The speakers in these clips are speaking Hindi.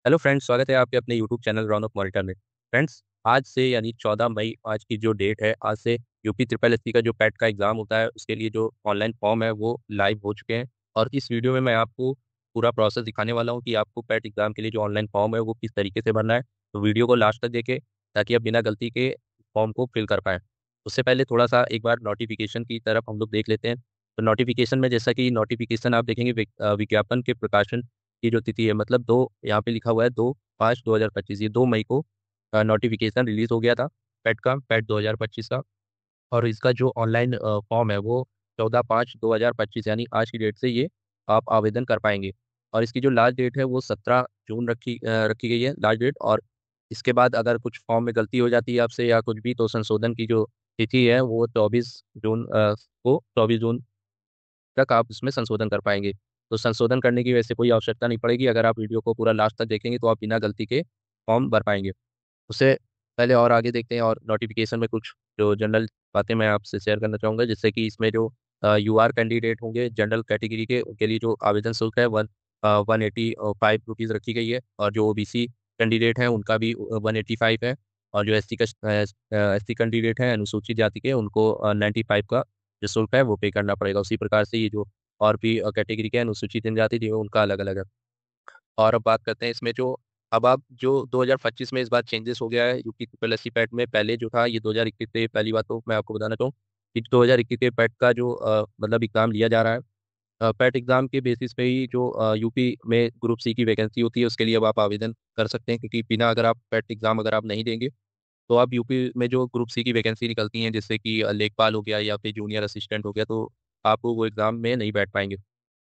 हेलो फ्रेंड्स, स्वागत है आपके अपने यूट्यूब चैनल रौनक मॉनिटर में। फ्रेंड्स, आज से यानी 14 मई आज की जो डेट है, आज से यूपी ट्रिपल एससी का जो पैट का एग्ज़ाम होता है उसके लिए जो ऑनलाइन फॉर्म है वो लाइव हो चुके हैं। और इस वीडियो में मैं आपको पूरा प्रोसेस दिखाने वाला हूँ कि आपको पैट एग्ज़ाम के लिए जो ऑनलाइन फॉर्म है वो किस तरीके से भरना है। तो वीडियो को लास्ट तक देखें ताकि आप बिना गलती के फॉर्म को फिल कर पाएँ। उससे पहले थोड़ा सा एक बार नोटिफिकेशन की तरफ हम लोग देख लेते हैं। तो नोटिफिकेशन में जैसा कि नोटिफिकेशन आप देखेंगे विज्ञापन के प्रकाशन की जो तिथि है, मतलब दो यहाँ पे लिखा हुआ है 2/5/2025, ये 2 मई को नोटिफिकेशन रिलीज हो गया था पैट का, पैट 2025 का। और इसका जो ऑनलाइन फॉर्म है वो 14/5/2025 यानी आज की डेट से ये आप आवेदन कर पाएंगे। और इसकी जो लास्ट डेट है वो 17 जून रखी गई है लास्ट डेट। और इसके बाद अगर कुछ फॉर्म में गलती हो जाती है आपसे या कुछ भी, तो संशोधन की जो तिथि है वो 24 जून तक आप इसमें संशोधन कर पाएंगे। तो संशोधन करने की वैसे कोई आवश्यकता नहीं पड़ेगी, अगर आप वीडियो को पूरा लास्ट तक देखेंगे तो आप बिना गलती के फॉर्म भर पाएंगे। उससे पहले और आगे देखते हैं, और नोटिफिकेशन में कुछ जो जनरल बातें मैं आपसे शेयर करना चाहूँगा, जिससे कि इसमें जो यूआर कैंडिडेट होंगे जनरल कैटेगरी के, उनके लिए जो आवेदन शुल्क है 185 रुपीज़ रखी गई है। और जो ओबीसी कैंडिडेट हैं उनका भी 185 है। और जो एससी कैंडिडेट हैं अनुसूचित जाति के, उनको 95 का जो शुल्क है वो पे करना पड़ेगा। उसी प्रकार से ये जो और भी कैटेगरी के अनुसूचित जनजाति जो है उनका अलग अलग है। और अब बात करते हैं इसमें जो अब आप जो 2025 में इस बार चेंजेस हो गया है यूपी ट्रिपल एससी पैट में। पहले जो था ये 2021 से, पहली बात तो मैं आपको बताना चाहूँ कि 2021 के पैट का जो मतलब एग्जाम लिया जा रहा है, पैट एग्जाम के बेसिस पे ही जो यूपी में ग्रुप सी की वैकेंसी होती है उसके लिए अब आप आवेदन कर सकते हैं। क्योंकि बिना अगर आप पैट एग्जाम अगर आप नहीं देंगे तो आप यूपी में जो ग्रुप सी की वैकेंसी निकलती हैं, जैसे कि लेखपाल हो गया या फिर जूनियर असिस्टेंट हो गया, तो आप वो एग्ज़ाम में नहीं बैठ पाएंगे।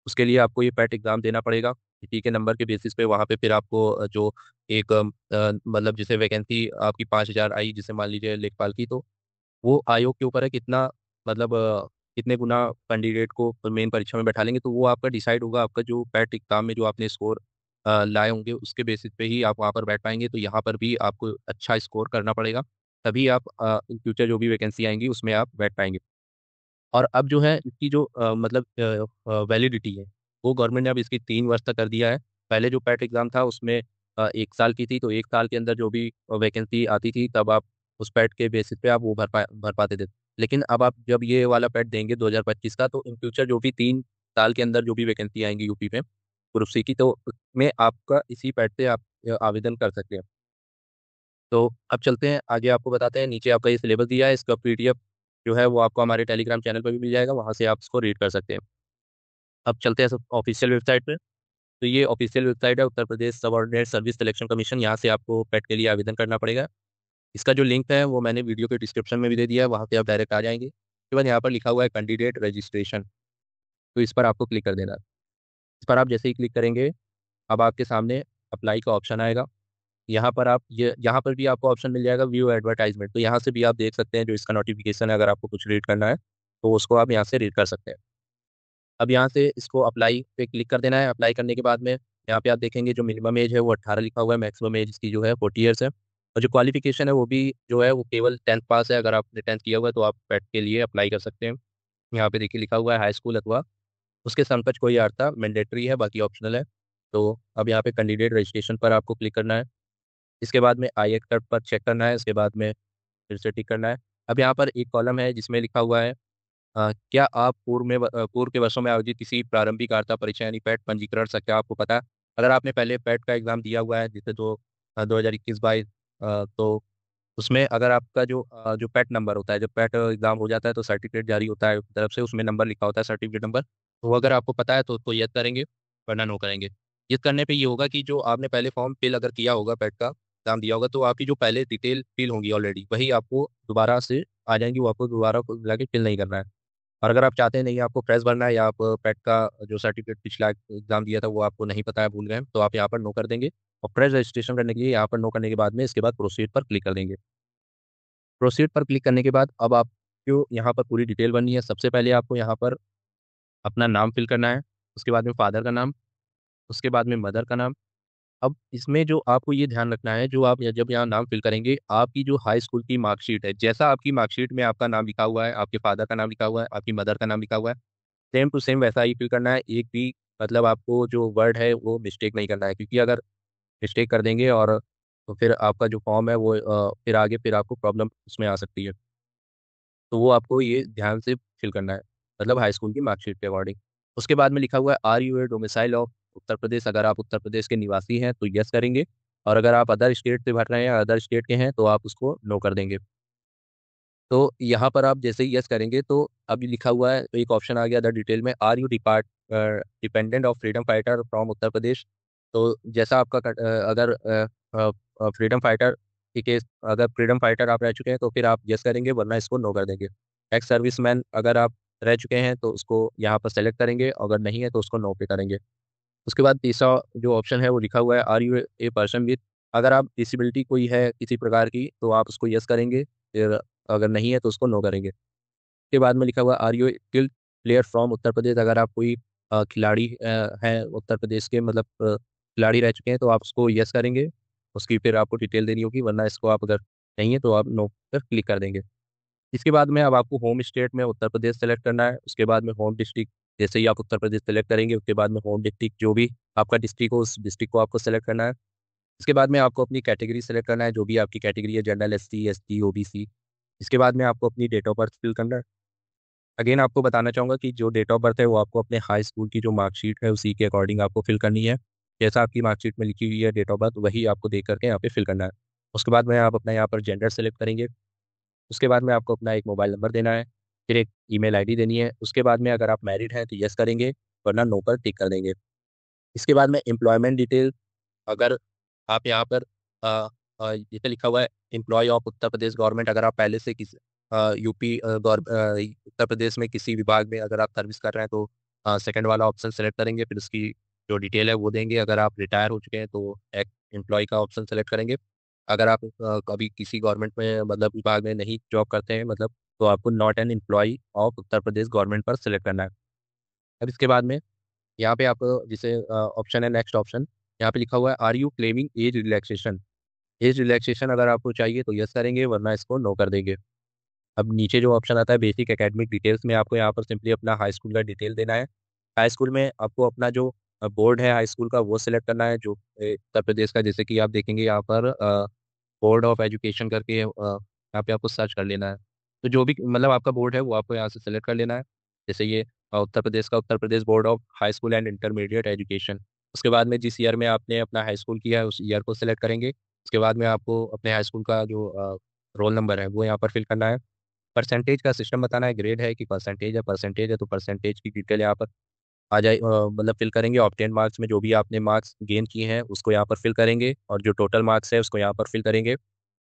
उसके लिए आपको ये पैट एग्ज़ाम देना पड़ेगा। टी के नंबर के बेसिस पे वहाँ पे फिर आपको जो एक मतलब जैसे वैकेंसी आपकी 5,000 आई, जैसे मान लीजिए लेखपाल की, तो वो आयोग के ऊपर है कितना, मतलब कितने गुना कैंडिडेट को मेन परीक्षा में बैठा लेंगे, तो वो आपका डिसाइड होगा। आपका जो पैट एग्जाम में जो आपने स्कोर लाए होंगे उसके बेसिस पे ही आप वहाँ पर बैठ पाएंगे। तो यहाँ पर भी आपको अच्छा स्कोर करना पड़ेगा, तभी आप इन फ्यूचर जो भी वैकेंसी आएंगी उसमें आप बैठ पाएंगे। और अब जो है इसकी जो मतलब वैलिडिटी है वो गवर्नमेंट ने अब इसकी 3 वर्ष तक कर दिया है। पहले जो पैट एग्जाम था उसमें 1 साल की थी, तो 1 साल के अंदर जो भी वैकेंसी आती थी तब आप उस पैट के बेसिस पे आप वो भर पाते थे। लेकिन अब आप जब ये वाला पैट देंगे 2025 का, तो इन फ्यूचर जो भी 3 साल के अंदर जो भी वैकेंसी आएंगी यूपी में ग्रुप सी की, तो उसमें आपका इसी पैट से आप आवेदन कर सकते हैं। तो अब चलते हैं आगे, आपको बताते हैं। नीचे आपका ये सिलेबस दिया है, इसका पीडीएफ जो है वो आपको हमारे टेलीग्राम चैनल पर भी मिल जाएगा, वहाँ से आप इसको रीड कर सकते हैं। अब चलते हैं सब ऑफिशियल वेबसाइट पे। तो ये ऑफिशियल वेबसाइट है Uttar Pradesh subordinate service selection commission, यहाँ से आपको पेट के लिए आवेदन करना पड़ेगा। इसका जो लिंक है वो मैंने वीडियो के डिस्क्रिप्शन में भी दे दिया है, वहाँ से आप डायरेक्ट आ जाएंगे। उसके बाद यहाँ पर लिखा हुआ है कैंडिडेट रजिस्ट्रेशन, तो इस पर आपको क्लिक कर देना है। इस पर आप जैसे ही क्लिक करेंगे अब आपके सामने अप्लाई का ऑप्शन आएगा। यहाँ पर आप ये यहाँ पर भी आपको ऑप्शन मिल जाएगा व्यू एडवर्टाइजमेंट, तो यहाँ से भी आप देख सकते हैं जो इसका नोटिफिकेशन है, अगर आपको कुछ रीड करना है तो उसको आप यहाँ से रीड कर सकते हैं। अब यहाँ से इसको अप्लाई पे क्लिक कर देना है। अप्लाई करने के बाद में यहाँ पे आप देखेंगे जो मिनिमम एज है वो 18 लिखा हुआ है, मैक्सिमम एज इसकी जो है 40 ईयर्स है। और जो क्वालिफिकेशन है वो भी जो है वो केवल 10th पास है। अगर आपने 10th किया हुआ है तो आप पेट के लिए अप्लाई कर सकते हैं। यहाँ पे देखिए लिखा हुआ है हाई स्कूल अथवा उसके समकक्ष कोई अर्हता, मैंडेटरी है, बाकी ऑप्शनल है। तो अब यहाँ पे कैंडिडेट रजिस्ट्रेशन पर आपको क्लिक करना है। इसके बाद में आई एक्सेप्ट पर चेक करना है, इसके बाद में फिर से टिक करना है। अब यहाँ पर एक कॉलम है जिसमें लिखा हुआ है क्या आप पूर्व के वर्षों में आयोजित किसी प्रारंभिक वार्ता परीक्षा यानी पैट पंजीकरण से क्या आपको पता है? अगर आपने पहले पैट का एग्जाम दिया हुआ है जैसे 2021-22, तो उसमें अगर आपका जो पैट नंबर होता है, जब पैट एग्जाम हो जाता है तो सर्टिफिकेट जारी होता है तरफ से, उसमें नंबर लिखा होता है सर्टिफिकेट नंबर, तो वो अगर आपको पता है तो उसको यस करेंगे, वरना नो करेंगे। यस करने पे ये होगा कि जो आपने पहले फॉर्म फिल अगर किया होगा पैट का एग्जाम दिया होगा, तो आपकी जो पहले डिटेल फिल होंगी ऑलरेडी वही आपको दोबारा से आ जाएंगी, वो आपको दोबारा जाके फिल नहीं करना है। और अगर आप चाहते हैं नहीं आपको फ्रेश भरना है, या आप पेट का जो सर्टिफिकेट पिछला एग्जाम दिया था वो आपको नहीं पता है, भूल गए हैं, तो आप यहाँ पर नो कर देंगे। और फ्रेश रजिस्ट्रेशन करने के लिए यहाँ पर नो करने के बाद में इसके बाद प्रोसीड पर क्लिक कर देंगे। प्रोसीड पर क्लिक करने के बाद अब आप जो यहाँ पर पूरी डिटेल बननी है, सबसे पहले आपको यहाँ पर अपना नाम फिल करना है। उसके बाद में फादर का नाम, उसके बाद में मदर का नाम। अब इसमें जो आपको ये ध्यान रखना है, जो आप जब यहाँ नाम फिल करेंगे, आपकी जो हाई स्कूल की मार्कशीट है, जैसा आपकी मार्कशीट में आपका नाम लिखा हुआ है, आपके फादर का नाम लिखा हुआ है, आपकी मदर का नाम लिखा हुआ है, सेम टू सेम वैसा ही फिल करना है। एक भी मतलब आपको जो वर्ड है वो मिस्टेक नहीं करना है, क्योंकि अगर मिस्टेक कर देंगे और तो फिर आपका जो फॉर्म है वो फिर आगे फिर आपको प्रॉब्लम उसमें आ सकती है। तो वो आपको ये ध्यान से फिल करना है, मतलब हाई स्कूल की मार्कशीट के अकॉर्डिंग। उसके बाद में लिखा हुआ है are you a domicile of Uttar Pradesh, अगर आप उत्तर प्रदेश के निवासी हैं तो यस करेंगे, और अगर आप अदर स्टेट से भर रहे हैं या अदर स्टेट के हैं तो आप उसको नो कर देंगे। तो यहाँ पर आप जैसे ही यस करेंगे तो अभी लिखा हुआ है, तो एक ऑप्शन आ गया द डिटेल में, are you dependent of freedom fighter from Uttar Pradesh. तो जैसा आपका अगर फ्रीडम फाइटर की केस, अगर फ्रीडम फाइटर आप रह चुके हैं तो फिर आप यस करेंगे, वरना इसको नो कर देंगे। एक्स सर्विसमैन अगर आप रह चुके हैं तो उसको यहाँ पर सेलेक्ट करेंगे, अगर नहीं है तो उसको नो पे करेंगे। उसके बाद तीसरा जो ऑप्शन है वो लिखा हुआ है are you a person with, अगर आप डिसेबिलिटी कोई है किसी प्रकार की तो आप उसको यस करेंगे, फिर अगर नहीं है तो उसको नो करेंगे। उसके बाद में लिखा हुआ are you skilled player from Uttar Pradesh, अगर आप कोई खिलाड़ी हैं उत्तर प्रदेश के, मतलब खिलाड़ी रह चुके हैं तो आप उसको यस करेंगे, उसकी फिर आपको डिटेल देनी होगी, वरना इसको आप अगर नहीं है तो आप नो पर क्लिक कर देंगे। इसके बाद में अब आपको होम स्टेट में उत्तर प्रदेश सेलेक्ट करना है, उसके बाद में होम डिस्ट्रिक्ट, जैसे ही आप उत्तर प्रदेश सेलेक्ट करेंगे उसके बाद में होम डिस्ट्रिक्ट जो भी आपका डिस्ट्रिक्ट हो उस डिस्ट्रिक्ट को आपको सेलेक्ट करना है। इसके बाद में आपको अपनी कैटेगरी सेलेक्ट करना है, जो भी आपकी कैटेगरी है, जनरल, एससी, एसटी, ओबीसी। इसके बाद में आपको अपनी डेट ऑफ बर्थ फिल करना है। अगेन आपको बताना चाहूँगा कि जो डेट ऑफ बर्थ है वो आपको अपने हाई स्कूल की जो मार्कशीट है उसी के अकॉर्डिंग आपको फिल करनी है। जैसा आपकी मार्कशीट में लिखी हुई है डेट ऑफ बर्थ, वही आपको देख करके यहाँ पे फिल करना है। उसके बाद में आप अपना यहाँ पर जेंडर सेलेक्ट करेंगे। उसके बाद में आपको अपना एक मोबाइल नंबर देना है, फिर एक ईमेल आईडी देनी है। उसके बाद में अगर आप मैरिड हैं तो यस करेंगे, वरना नो पर टिक कर देंगे। इसके बाद में एम्प्लॉयमेंट डिटेल, अगर आप यहाँ पर जैसे लिखा हुआ है employ of Uttar Pradesh government, अगर आप पहले से किसी यूपी उत्तर प्रदेश में किसी विभाग में अगर आप सर्विस कर रहे हैं तो सेकंड वाला ऑप्शन सेलेक्ट करेंगे, फिर उसकी जो डिटेल है वो देंगे। अगर आप रिटायर हो चुके हैं तो एक एम्प्लॉय का ऑप्शन सेलेक्ट करेंगे। अगर आप कभी किसी गवर्नमेंट में मतलब विभाग में नहीं जॉब करते हैं मतलब, तो आपको not an employ of Uttar Pradesh government पर सेलेक्ट करना है। अब इसके बाद में यहाँ पे आप जिसे ऑप्शन है नेक्स्ट ऑप्शन, यहाँ पे लिखा हुआ है are you claiming age relaxation. Age relaxation अगर आपको चाहिए तो यस करेंगे, वरना इसको नो कर देंगे। अब नीचे जो ऑप्शन आता है बेसिक एकेडमिक डिटेल्स में, आपको यहाँ पर सिंपली अपना हाई स्कूल का डिटेल देना है। हाई स्कूल में आपको अपना जो बोर्ड है हाई स्कूल का वो सिलेक्ट करना है, जो उत्तर प्रदेश का, जैसे कि आप देखेंगे यहाँ पर बोर्ड ऑफ एजुकेशन करके यहाँ पे आपको सर्च कर लेना है। तो जो भी मतलब आपका बोर्ड है वो आपको यहाँ से सेलेक्ट कर लेना है। जैसे ये उत्तर प्रदेश का Uttar Pradesh board of high school and intermediate education. उसके बाद में जिस ईयर में आपने अपना हाई स्कूल किया है उस ईयर को सिलेक्ट करेंगे। उसके बाद में आपको अपने हाई स्कूल का जो रोल नंबर है वो यहाँ पर फिल करना है। परसेंटेज का सिस्टम बताना है, ग्रेड है कि परसेंटेज है तो परसेंटेज की डिटेल यहाँ पर आ जाए, मतलब फिल करेंगे। ऑब्टेन मार्क्स में जो भी आपने मार्क्स गेन किए हैं उसको यहाँ पर फिल करेंगे, और जो टोटल मार्क्स है उसको यहाँ पर फिल करेंगे।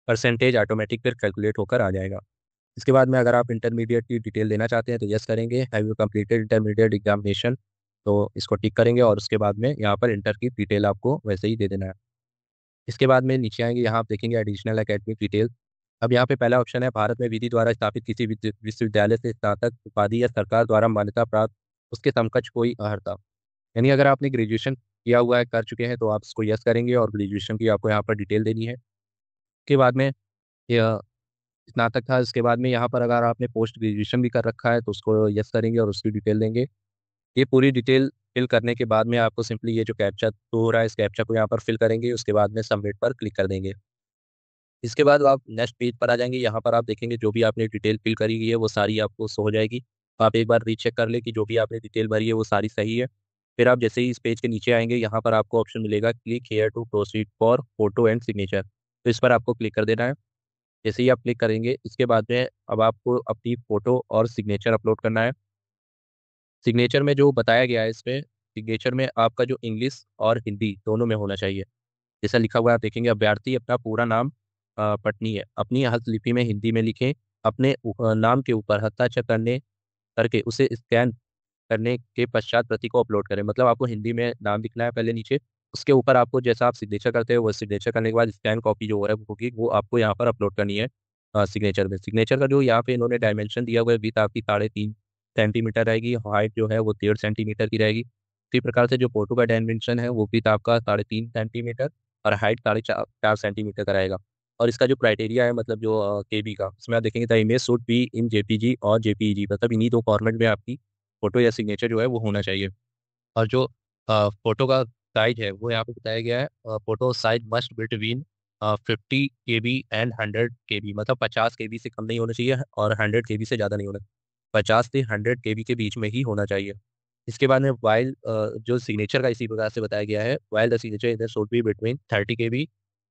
परसेंटेज ऑटोमेटिक फिर कैलकुलेट होकर आ जाएगा। इसके बाद में अगर आप इंटरमीडिएट की डिटेल देना चाहते हैं तो यस करेंगे, have you completed intermediate examination, तो इसको टिक करेंगे, और उसके बाद में यहाँ पर इंटर की डिटेल आपको वैसे ही दे देना है। इसके बाद में नीचे आएंगे, यहाँ आप देखेंगे एडिशनल एकेडमिक डिटेल। अब यहाँ पे पहला ऑप्शन है भारत में विधि द्वारा स्थापित किसी विश्वविद्यालय से स्नातक उपाधि या सरकार द्वारा मान्यता प्राप्त उसके समकक्ष कोई अर्हता। यानी अगर आपने ग्रेजुएशन किया हुआ है, कर चुके हैं, तो आप इसको यस करेंगे और ग्रेजुएशन की आपको यहाँ पर डिटेल देनी है। उसके बाद में यह स्नातक था, इसके बाद में यहाँ पर अगर आपने पोस्ट ग्रेजुएशन भी कर रखा है तो उसको यस करेंगे और उसकी डिटेल देंगे। ये पूरी डिटेल फिल करने के बाद में आपको सिंपली ये जो कैप्चा शो हो रहा है इस कैप्चा को यहाँ पर फिल करेंगे, उसके बाद में सबमिट पर क्लिक कर देंगे। इसके बाद आप नेक्स्ट पेज पर आ जाएंगे, यहाँ पर आप देखेंगे जो भी आपने डिटेल फिल करी हुई है वो सारी आपको शो हो जाएगी। आप एक बार रीचेक कर ले कि जो भी आपने डिटेल भरी है वो सारी सही है। फिर आप जैसे ही इस पेज के नीचे आएंगे यहाँ पर आपको ऑप्शन मिलेगा click here to proceed for photo and signature, तो इस पर आपको क्लिक कर देना है। जैसे ही आप क्लिक करेंगे इसके बाद में अब आपको अपनी फ़ोटो और सिग्नेचर अपलोड करना है। सिग्नेचर में जो बताया गया है इसमें, सिग्नेचर में आपका जो इंग्लिश और हिंदी दोनों में होना चाहिए। जैसा लिखा हुआ है आप देखेंगे, अभ्यर्थी अपना पूरा नाम पटनी है अपनी हस्तलिपि में हिंदी में लिखें, अपने नाम के ऊपर हस्ताक्षर करने करके उसे स्कैन करने के पश्चात प्रति को अपलोड करें। मतलब आपको हिंदी में नाम लिखना है पहले नीचे, उसके ऊपर आपको जैसा आप सिग्नेचर करते हो वो सिग्नेचर करने के बाद स्कैन कॉपी जो है वो होगी वो आपको यहाँ पर अपलोड करनी है सिग्नेचर में। सिग्नेचर का जो यहाँ पे इन्होंने डायमेंशन दिया हुआ है विथ आपकी 3.5 सेंटीमीटर रहेगी, हाइट जो है वो 1.5 सेंटीमीटर की रहेगी। इसी प्रकार से जो फोटो का डायमेंशन है वो विथ आपका 3.5 सेंटीमीटर और हाइट 4.5 सेंटीमीटर का रहेगा। और इसका जो क्राइटेरिया है मतलब जो केबी का, उसमें आप देखेंगे the image should be in JPG और जेपीईजी, मतलब इन्हीं दो फॉर्मेट में आपकी फोटो या सिग्नेचर जो है वो होना चाहिए। और जो फोटो का साइज है वो यहाँ पे बताया गया है, photo size must between 50 KB and 100 KB, मतलब 50 KB से कम नहीं होना चाहिए और 100 KB से ज़्यादा नहीं होना, 50 से 100 KB के बीच में ही होना चाहिए। इसके बाद में वाइल जो सिग्नेचर का इसी प्रकार से बताया गया है, वाइल द सिग्नेचर इधर should be between 30 KB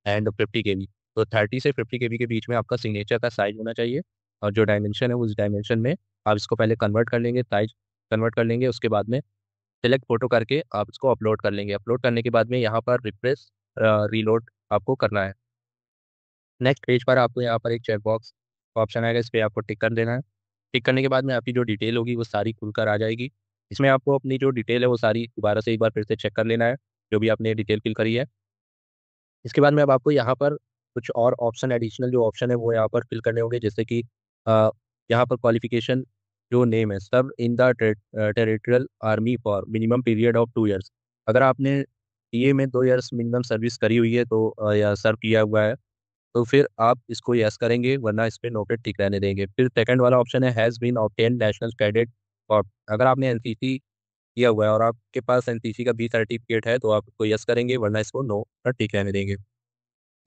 and 50 KB। तो 30 से 50 KB के बीच में आपका सिग्नेचर का साइज होना चाहिए, और जो डायमेंशन है उस डायमेंशन में आप इसको पहले कन्वर्ट कर लेंगे, साइज कन्वर्ट कर लेंगे, उसके बाद में सेलेक्ट फोटो करके आप इसको अपलोड कर लेंगे। अपलोड करने के बाद में यहाँ पर रिफ्रेश रीलोड आपको करना है। नेक्स्ट पेज पर आपको यहाँ पर एक चेकबॉक्स ऑप्शन आएगा, इस पर आपको टिक कर देना है। टिक करने के बाद में आपकी जो डिटेल होगी वो सारी खुलकर आ जाएगी। इसमें आपको अपनी जो डिटेल है वो सारी दोबारा से एक बार फिर से चेक कर लेना है, जो भी आपने डिटेल फिल करी है। इसके बाद में अब आपको यहाँ पर कुछ और ऑप्शन, एडिशनल जो ऑप्शन है वो यहाँ पर फिल करने होंगे, जैसे कि अ, यहाँ पर क्वालिफिकेशन जो नेम है, serve in the territorial army for minimum period of 2 years. अगर आपने ये में 2 ईयर्स मिनिमम सर्विस करी हुई है तो या सर्व किया हुआ है तो फिर आप इसको यस करेंगे, वरना इस पे नो पे टिक रहने देंगे। फिर सेकंड वाला ऑप्शन है has been obtain national cadet और अगर आपने एनसीसी किया हुआ है और आपके पास एनसीसी का बी सर्टिफिकेट है तो आप इसको यस करेंगे, वरना इसको नो पर टिक रहने देंगे।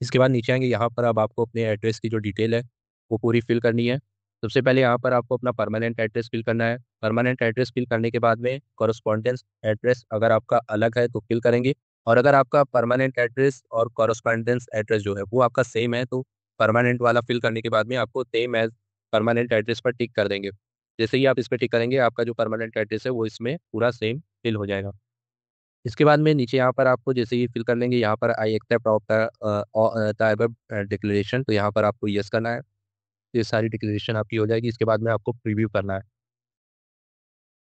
इसके बाद नीचे आएंगे, यहाँ पर अब आपको अपने एड्रेस की जो डिटेल है वो पूरी फिल करनी है। सबसे पहले यहाँ पर आपको अपना परमानेंट एड्रेस फिल करना है। परमानेंट एड्रेस फिल करने के बाद में कॉरस्पॉन्डेंस एड्रेस अगर आपका अलग है तो फिल करेंगे, और अगर आपका परमानेंट एड्रेस और कॉरस्पॉन्डेंस एड्रेस जो है वो आपका सेम है तो परमानेंट वाला फिल करने के बाद में आपको सेम एज परमानेंट एड्रेस पर टिक कर देंगे। जैसे ही आप इस पर टिक करेंगे आपका जो परमानेंट एड्रेस है वो इसमें पूरा सेम फिल हो जाएगा। इसके बाद में नीचे यहाँ पर आपको जैसे ही फिल कर लेंगे, यहाँ पर I except of the above declaration, तो यहाँ पर आपको यस करना है। ये सारी डिक्लेरेशन आपकी हो जाएगी। इसके बाद में आपको प्रीव्यू करना है।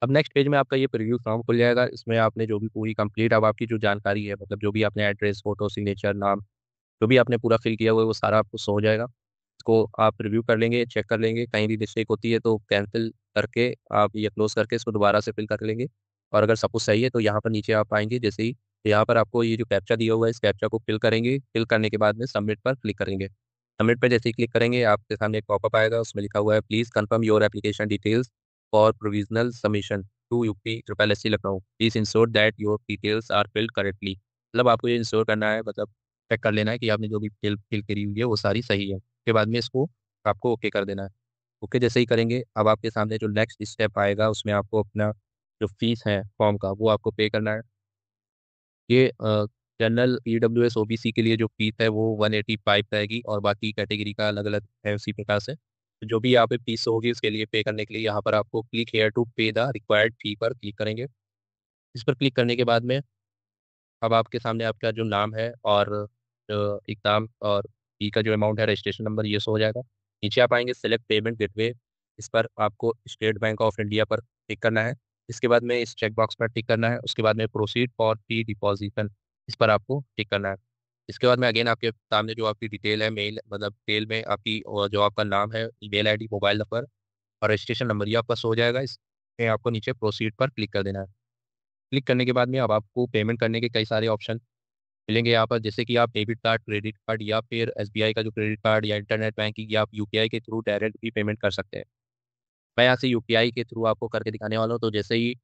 अब नेक्स्ट पेज में आपका ये प्रीव्यू फॉर्म खुल जाएगा। इसमें आपने जो भी पूरी कंप्लीट अब आपकी जो जानकारी है, मतलब जो भी आपने एड्रेस, फोटो, सिग्नेचर, नाम, जो भी आपने पूरा फिल किया हुआ है वो सारा आपको शो हो जाएगा। इसको आप रिव्यू कर लेंगे, चेक कर लेंगे, कहीं भी मिस्टेक होती है तो कैंसिल करके आप ये क्लोज करके इसको दोबारा से फिल कर लेंगे। और अगर सब कुछ सही है तो यहाँ पर नीचे आप आएंगे, जैसे ही यहाँ पर आपको ये जो कैप्चा दिया हुआ है इस कैप्चा को फिल करेंगे। फिल करने के बाद में सबमिट पर क्लिक करेंगे। सबमिट पर जैसे ही क्लिक करेंगे आपके सामने एक पॉपअप आएगा, उसमें लिखा हुआ है please confirm your application details for provisional submission to UP triple S C Lucknow, please ensure that your details are filled correctly. मतलब आपको ये इंश्योर करना है, मतलब चेक कर लेना है कि आपने जो भी फिल फिल करी हुई है वो सारी सही है। उसके बाद में इसको आपको ओके कर देना है। ओके जैसे ही करेंगे अब आपके सामने जो नेक्स्ट स्टेप आएगा उसमें आपको अपना जो फीस है फॉर्म का वो आपको पे करना है। ये जनरल EWS OBC के लिए जो फीस है वो 185 रहेगी, और बाकी कैटेगरी का अलग अलग है उसी प्रकार से। तो जो भी यहाँ पे फीस होगी उसके लिए पे करने के लिए यहाँ पर आपको क्लिक हेयर टू पे द रिक्वायर्ड फी पर क्लिक करेंगे। इस पर क्लिक करने के बाद में अब आपके सामने आपका जो नाम है और एग्ज़ाम और फी का जो अमाउंट है, रजिस्ट्रेशन नंबर, ये शो हो जाएगा। नीचे आप आएंगे सेलेक्ट पेमेंट गेटवे, इस पर आपको स्टेट बैंक ऑफ इंडिया पर टिक करना है। इसके बाद में इस चेक बॉक्स पर टिक करना है। उसके बाद में प्रोसीड फॉर फी डिपॉजिशन, इस पर आपको टिक करना है। इसके बाद में अगेन आपके सामने जो आपकी डिटेल है, मेल मतलब डिटेल में आपकी और जो आपका नाम है, ईमेल आईडी, मोबाइल नंबर और रजिस्ट्रेशन नंबर, ये आपका शो हो जाएगा। इसमें आपको नीचे प्रोसीड पर क्लिक कर देना है। क्लिक करने के बाद में अब आपको पेमेंट करने के कई सारे ऑप्शन मिलेंगे यहाँ पर, जैसे कि आप डेबिट कार्ड, क्रेडिट कार्ड या फिर SBI का जो क्रेडिट कार्ड या इंटरनेट बैंकिंग या आप UPI के थ्रू डायरेक्ट भी पेमेंट कर सकते हैं। मैं यहाँ से UPI के थ्रू आपको करके दिखाने वाला हूँ। तो जैसे ही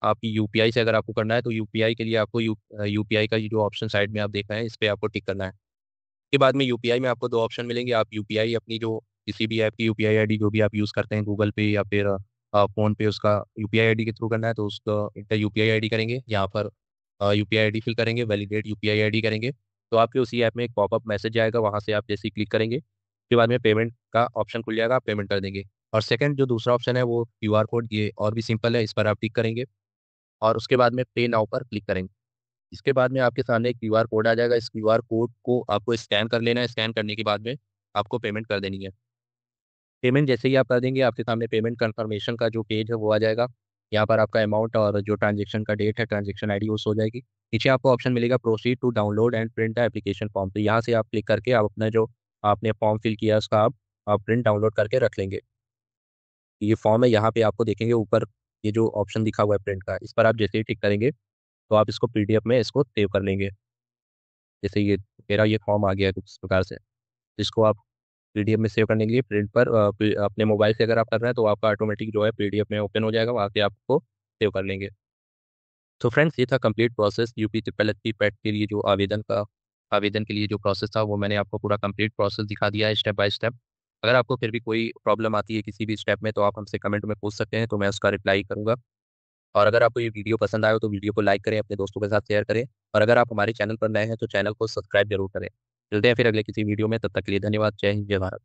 आपकी UPI से अगर आपको करना है तो UPI के लिए आपको UPI का ये जो ऑप्शन साइड में आप देख रहे हैं इस पर आपको टिक करना है। के बाद में UPI में आपको दो ऑप्शन मिलेंगे। आप UPI अपनी जो किसी भी ऐप की UPI आईडी जो भी आप यूज़ करते हैं, गूगल पे या फिर फ़ोन पे, उसका UPI आईडी के थ्रू करना है तो उसका इंटर UPI आईडी करेंगे। यहाँ पर UPI आईडी फिल करेंगे, वैलिडेट UPI आईडी करेंगे तो आपके उसी ऐप में एक पॉपअप मैसेज आएगा, वहाँ से आप जैसे ही क्लिक करेंगे उसके बाद में पेमेंट का ऑप्शन खुल जाएगा, आप पेमेंट कर देंगे। और सेकंड जो दूसरा ऑप्शन है वो QR कोड, ये और भी सिंपल है, इस पर आप टिक करेंगे और उसके बाद में पे नाउ पर क्लिक करेंगे। इसके बाद में आपके सामने एक QR कोड आ जाएगा। इस QR कोड को आपको स्कैन कर लेना है। स्कैन करने के बाद में आपको पेमेंट कर देनी है। पेमेंट जैसे ही आप कर देंगे आपके सामने पेमेंट कंफर्मेशन का जो पेज है वो आ जाएगा। यहाँ पर आपका अमाउंट और जो ट्रांजेक्शन का डेट है, ट्रांजेक्शन आईडी, वो हो जाएगी। नीचे आपको ऑप्शन मिलेगा proceed to download and print the application form, तो यहाँ से आप क्लिक करके आप अपना जो आपने फॉर्म फिल किया है उसका आप प्रिंट डाउनलोड करके रख लेंगे। ये फॉर्म है, यहाँ पे आपको देखेंगे ऊपर ये जो ऑप्शन दिखा हुआ है प्रिंट का, इस पर आप जैसे ही टिक करेंगे तो आप इसको PDF में इसको सेव कर लेंगे। जैसे ये मेरा ये फॉर्म आ गया है कुछ इस प्रकार से, इसको आप PDF में सेव करने के लिए प्रिंट पर अपने मोबाइल से अगर आप कर रहे हैं तो आपका ऑटोमेटिक जो है PDF में ओपन हो जाएगा, वहाँ से आपको सेव कर लेंगे। तो फ्रेंड्स ये था complete process UP triple S P PAT के लिए जो आवेदन के लिए जो प्रोसेस था वो मैंने आपको पूरा कंप्लीट प्रोसेस दिखा दिया है स्टेप बाय स्टेप। अगर आपको फिर भी कोई प्रॉब्लम आती है किसी भी स्टेप में तो आप हमसे कमेंट में पूछ सकते हैं, तो मैं उसका रिप्लाई करूंगा। और अगर आपको ये वीडियो पसंद आया हो तो वीडियो को लाइक करें, अपने दोस्तों के साथ शेयर करें, और अगर आप हमारे चैनल पर नए हैं तो चैनल को सब्सक्राइब जरूर करें। मिलते हैं फिर अगले किसी वीडियो में, तब तक के लिए धन्यवाद। जय हिंद, जय भारत।